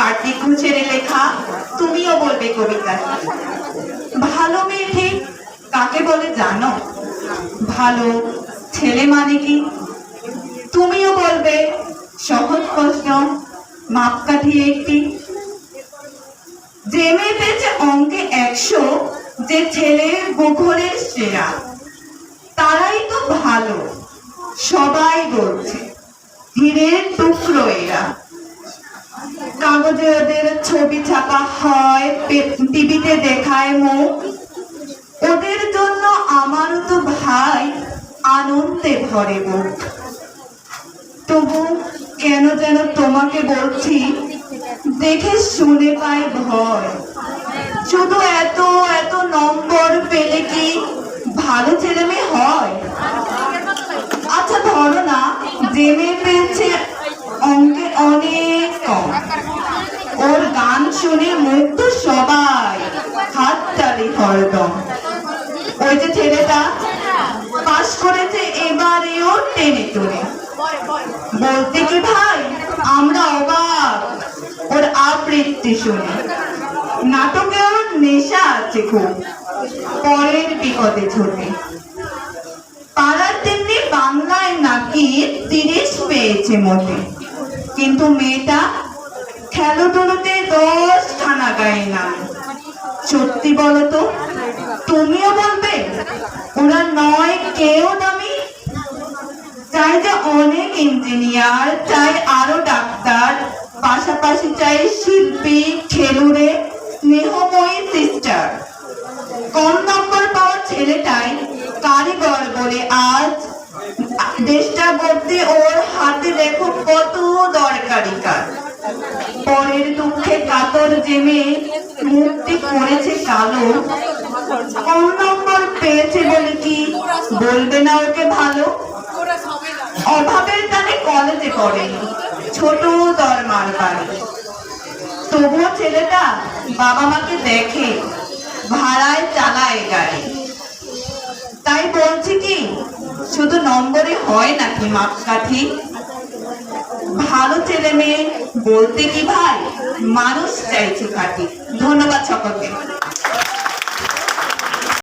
কার্তিক ঘোষের লেখা, তুমিও বলবে কবিতা। ভালো মেয়ে ঠিক কাকে বলে জানো? ভালো ছেলে মানে কি? তুমিও বলবে সহজ প্রশ্ন, মাপকাঠি একটি। যে মেয়ে পেয়েছে অঙ্কে 100, যে ছেলে ভূগোলের সেরা, তারাই তো ভালো, সবাই বলছে। হীরের টুকরো এরা। কাগজে ওদের ছবি ছাপা হয়, টিভিতে দেখায় মুখ। ওদের জন্য আমারও তো ভাই আনন্দে ভরে বুক। তবু কেন যেন তোমাকে বলছি, দেখে শুনে পাই ভয়। শুধু এত এত নম্বর পেলে কি ভালো ছেলে মেয়ে হয়? আচ্ছা ধরো না, যে মেয়ে পেয়েছে অঙ্কে অনেক কম, ওর গান শুনে মুগ্ধ সবাই, হাততালি হরদম। ওই যে ছেলেটা পাস করেছে এবারেও টেনে টুনে, বলতে কি ভাই আমরা অবাক ওর আবৃত্তি শুনে। নাটকে ওর নেশা আছে খুব, পরের বিপদে ছোটে। পাড়ার তেমনি বাংলায় নাকি 30 পেয়েছে মোটে, কিন্তু মেয়েটা খেলোধুলোতে 10 খানা গায়ে না। সত্যি বলো তো, তুমিও বলবে ওরা নয় কেউ দামি? চাই যে অনেক ইঞ্জিনিয়ার, চাই আরো ডাক্তার, পাশাপাশি চাই শিল্পী, খেলুড়ে, স্নেহময়ী সিস্টার। কম নম্বর পাওয়া ছেলেটাই কারিগর বলে আজ দেশটা গড়তে ওর হাতে দেখো কত দরকারি কাজ। পরের দুঃখে কাতর জেমে মুক্তি করেছে কালো, কম নম্বর পেয়েছে বলে কি বলবে না ওকে ভালো? অভাবের টানে কলেজে পড়ে, ছোট দরমার বাড়ি, তবুও ছেলেটা বাবা মাকে দেখে, ভাড়ায় চালায় গাড়ি। তাই বলছি কি, শুধু নম্বরে হয় নাকি মাপকাঠি? ভালো ছেলে মেয়ে বলতে কি ভাই মানুষ চাইছে খাঁটি। ধন্যবাদ সকলকে।